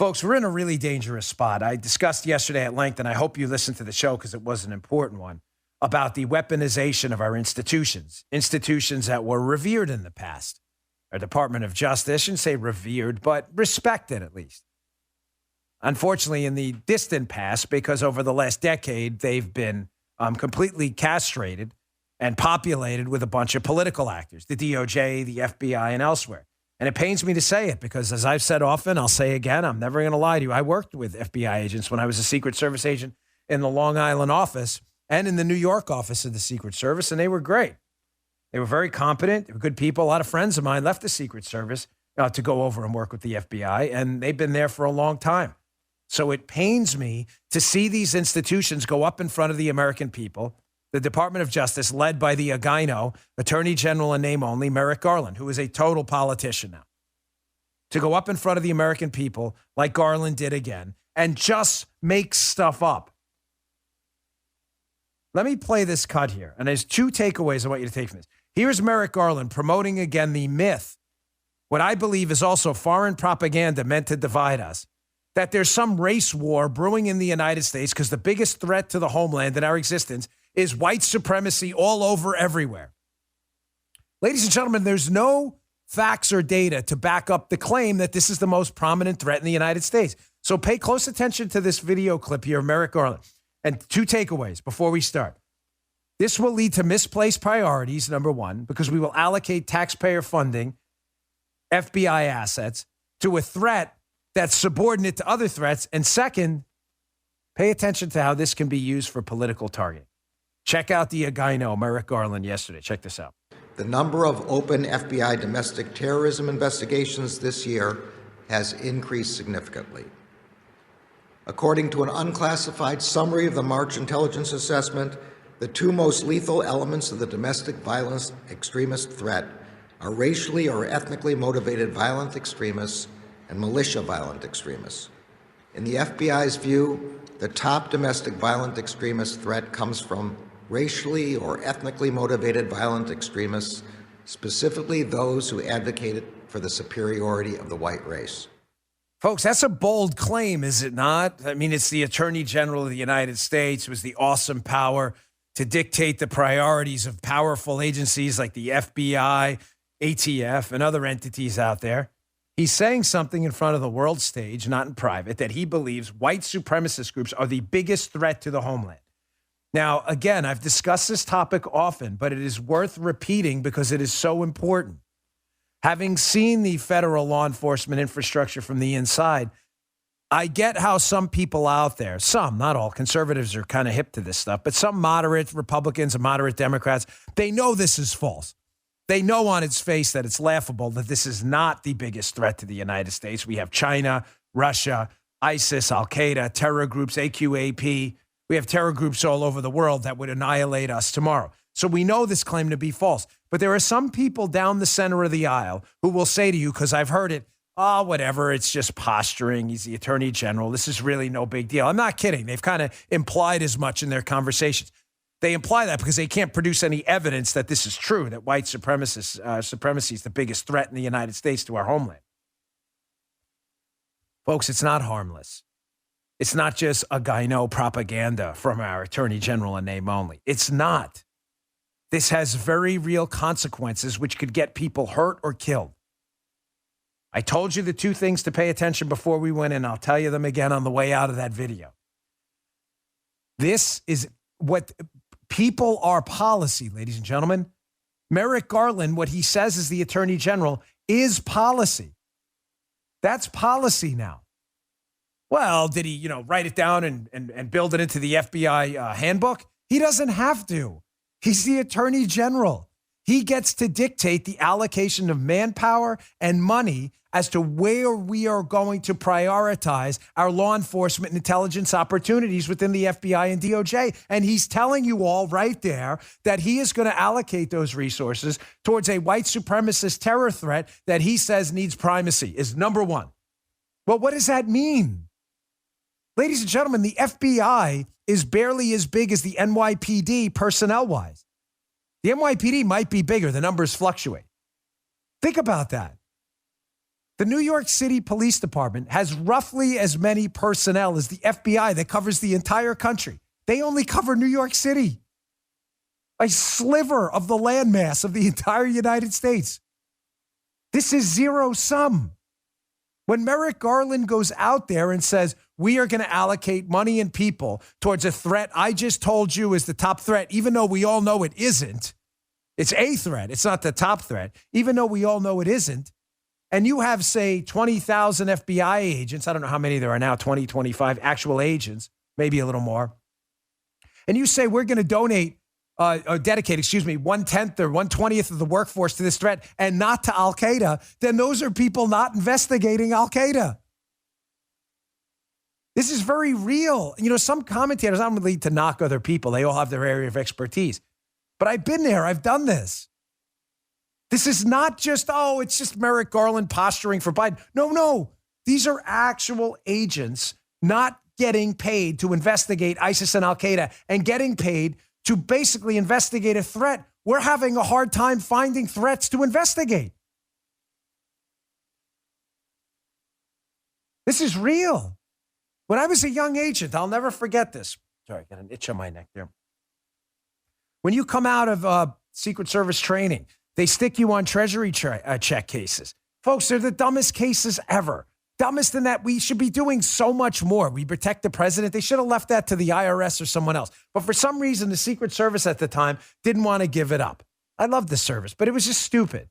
Folks, we're in a really dangerous spot. I discussed yesterday at length, and I hope you listened to the show because it was an important one, about the weaponization of our institutions that were revered in the past. Our Department of Justice, I shouldn't say revered, but respected at least. Unfortunately, in the distant past, because over the last decade, they've been completely castrated and populated with a bunch of political actors, the DOJ, the FBI, and elsewhere. And it pains me to say it because, as I've said often, I'll say again, I'm never going to lie to you. I worked with FBI agents when I was a Secret Service agent in the Long Island office and in the New York office of the Secret Service, and they were great. They were very competent. They were good people. A lot of friends of mine left the Secret Service to go over and work with the FBI, and they've been there for a long time. So it pains me to see these institutions go up in front of the American people. The Department of Justice, led by the Agino, Attorney General in name only, Merrick Garland, who is a total politician now, to go up in front of the American people like Garland did again and just make stuff up. Let me play this cut here. And there's two takeaways I want you to take from this. Here's Merrick Garland promoting again the myth, what I believe is also foreign propaganda meant to divide us, that there's some race war brewing in the United States because the biggest threat to the homeland and our existence is white supremacy all over everywhere. Ladies and gentlemen, there's no facts or data to back up the claim that this is the most prominent threat in the United States. So pay close attention to this video clip here of Merrick Garland. And two takeaways before we start. This will lead to misplaced priorities, number one, because we will allocate taxpayer funding, FBI assets, to a threat that's subordinate to other threats. And second, pay attention to how this can be used for political targeting. Check out the Agino, Merrick Garland, yesterday. Check this out. The number of open FBI domestic terrorism investigations this year has increased significantly. According to an unclassified summary of the March intelligence assessment, the two most lethal elements of the domestic violence extremist threat are racially or ethnically motivated violent extremists and militia violent extremists. In the FBI's view, the top domestic violent extremist threat comes from racially or ethnically motivated violent extremists, specifically those who advocated for the superiority of the white race. Folks, that's a bold claim, is it not? I mean, it's the Attorney General of the United States with the awesome power to dictate the priorities of powerful agencies like the FBI, ATF, and other entities out there. He's saying something in front of the world stage, not in private, that he believes white supremacist groups are the biggest threat to the homeland. Now, again, I've discussed this topic often, but it is worth repeating because it is so important. Having seen the federal law enforcement infrastructure from the inside, I get how some people out there, some, not all, conservatives are kind of hip to this stuff, but some moderate Republicans and moderate Democrats, they know this is false. They know on its face that it's laughable, that this is not the biggest threat to the United States. We have China, Russia, ISIS, Al-Qaeda, terror groups, AQAP. We have terror groups all over the world that would annihilate us tomorrow. So we know this claim to be false. But there are some people down the center of the aisle who will say to you, because I've heard it, oh, whatever, it's just posturing. He's the Attorney General. This is really no big deal. I'm not kidding. They've kind of implied as much in their conversations. They imply that because they can't produce any evidence that this is true, that white supremacy is the biggest threat in the United States to our homeland. Folks, it's not harmless. It's not just a gyno propaganda from our Attorney General in name only. It's not. This has very real consequences which could get people hurt or killed. I told you the two things to pay attention before we went in. I'll tell you them again on the way out of that video. This is what people are policy, ladies and gentlemen. Merrick Garland, what he says is the Attorney General, is policy. That's policy now. Well, did he, write it down and build it into the FBI handbook? He doesn't have to. He's the Attorney General. He gets to dictate the allocation of manpower and money as to where we are going to prioritize our law enforcement and intelligence opportunities within the FBI and DOJ. And he's telling you all right there that he is going to allocate those resources towards a white supremacist terror threat that he says needs primacy, is number one. Well, what does that mean? Ladies and gentlemen, the FBI is barely as big as the NYPD personnel-wise. The NYPD might be bigger. The numbers fluctuate. Think about that. The New York City Police Department has roughly as many personnel as the FBI that covers the entire country. They only cover New York City, a sliver of the landmass of the entire United States. This is zero sum. When Merrick Garland goes out there and says, we are going to allocate money and people towards a threat I just told you is the top threat, even though we all know it isn't. It's a threat. It's not the top threat, even though we all know it isn't. And you have, say, 20,000 FBI agents. I don't know how many there are now, 20, 25 actual agents, maybe a little more. And you say, we're going to dedicate, 1/10 or 1/20th of the workforce to this threat and not to Al-Qaeda, then those are people not investigating Al-Qaeda. This is very real. You know, some commentators, I don't really to knock other people. They all have their area of expertise. But I've been there. I've done this. This is not just, it's just Merrick Garland posturing for Biden. No. These are actual agents not getting paid to investigate ISIS and Al-Qaeda and getting paid to basically investigate a threat. We're having a hard time finding threats to investigate. This is real. When I was a young agent, I'll never forget this. Sorry, I got an itch on my neck there. When you come out of Secret Service training, they stick you on Treasury check cases. Folks, they're the dumbest cases ever. Dumbest in that we should be doing so much more. We protect the president. They should have left that to the IRS or someone else. But for some reason, the Secret Service at the time didn't want to give it up. I love the service, but it was just stupid.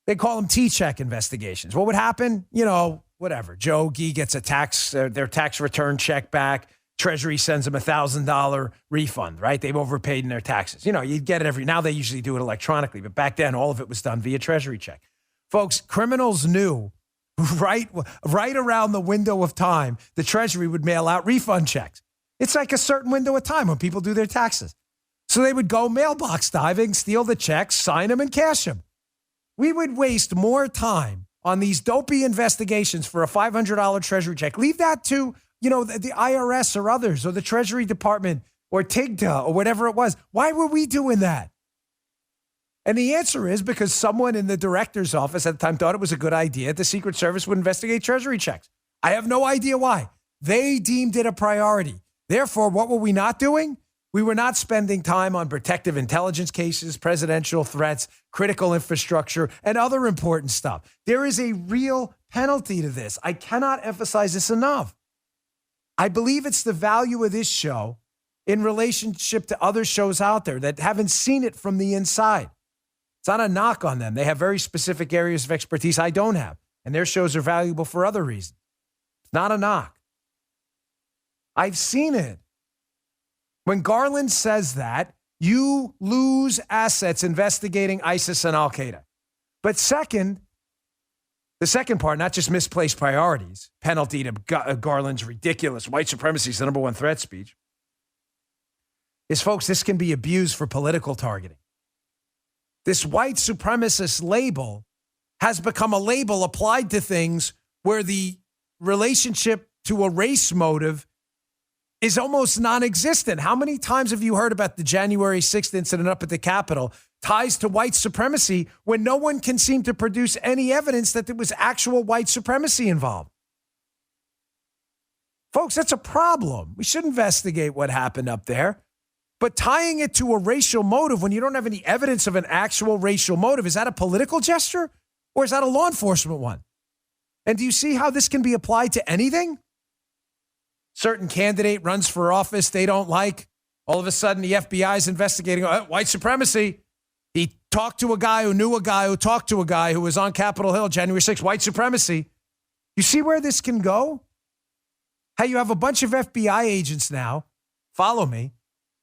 They call them T-check investigations. What would happen? You know, whatever. Joe Gee gets their tax return check back. Treasury sends them $1,000 refund, right? They've overpaid in their taxes. You know, you get it now they usually do it electronically, but back then all of it was done via Treasury check. Folks, criminals knew right around the window of time, the Treasury would mail out refund checks. It's like a certain window of time when people do their taxes. So they would go mailbox diving, steal the checks, sign them, and cash them. We would waste more time on these dopey investigations for a $500 Treasury check. Leave that to, the IRS or others or the Treasury Department or TIGTA or whatever it was. Why were we doing that? And the answer is because someone in the director's office at the time thought it was a good idea. The Secret Service would investigate Treasury checks. I have no idea why. They deemed it a priority. Therefore, what were we not doing? We were not spending time on protective intelligence cases, presidential threats, critical infrastructure, and other important stuff. There is a real penalty to this. I cannot emphasize this enough. I believe it's the value of this show in relationship to other shows out there that haven't seen it from the inside. It's not a knock on them. They have very specific areas of expertise I don't have, and their shows are valuable for other reasons. It's not a knock. I've seen it. When Garland says that, you lose assets investigating ISIS and Al-Qaeda. But the second part, not just misplaced priorities, penalty to Garland's ridiculous white supremacy is the number one threat speech, is, folks, this can be abused for political targeting. This white supremacist label has become a label applied to things where the relationship to a race motive is almost non-existent. How many times have you heard about the January 6th incident up at the Capitol ties to white supremacy when no one can seem to produce any evidence that there was actual white supremacy involved? Folks, that's a problem. We should investigate what happened up there. But tying it to a racial motive when you don't have any evidence of an actual racial motive, is that a political gesture or is that a law enforcement one? And do you see how this can be applied to anything? Certain candidate runs for office they don't like. All of a sudden, the FBI is investigating white supremacy. He talked to a guy who knew a guy who talked to a guy who was on Capitol Hill January 6th, white supremacy. You see where this can go? How you have a bunch of FBI agents now, follow me,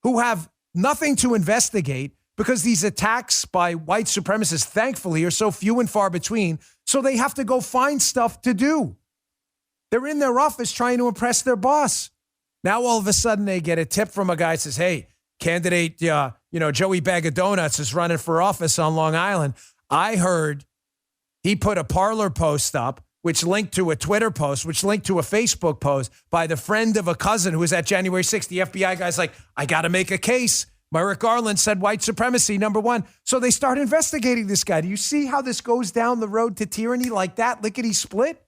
who have nothing to investigate because these attacks by white supremacists, thankfully, are so few and far between, so they have to go find stuff to do. They're in their office trying to impress their boss. Now, all of a sudden, they get a tip from a guy that says, hey, candidate, Joey Bag of Donuts is running for office on Long Island. I heard he put a Parler post up, which linked to a Twitter post, which linked to a Facebook post by the friend of a cousin who was at January 6th. The FBI guy's like, I got to make a case. Merrick Garland said white supremacy, number one. So they start investigating this guy. Do you see how this goes down the road to tyranny like that, lickety split?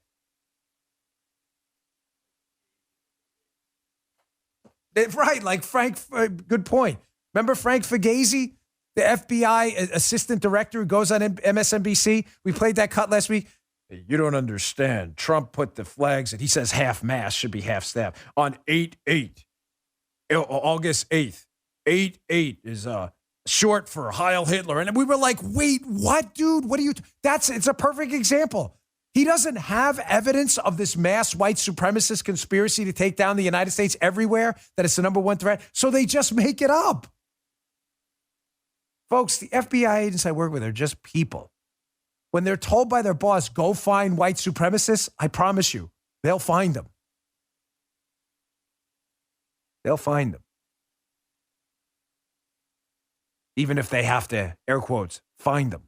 Right, like Frank, good point. Remember Frank Fugazi, the FBI assistant director who goes on MSNBC? We played that cut last week. You don't understand. Trump put the flags, and he says half-mast should be half-staff, on 8/8, August 8th. 8/8 is short for Heil Hitler. And we were like, wait, what, dude? What are you? It's a perfect example. He doesn't have evidence of this mass white supremacist conspiracy to take down the United States everywhere, that it's the number one threat. So they just make it up. Folks, the FBI agents I work with are just people. When they're told by their boss, go find white supremacists, I promise you, they'll find them. They'll find them. Even if they have to, air quotes, find them.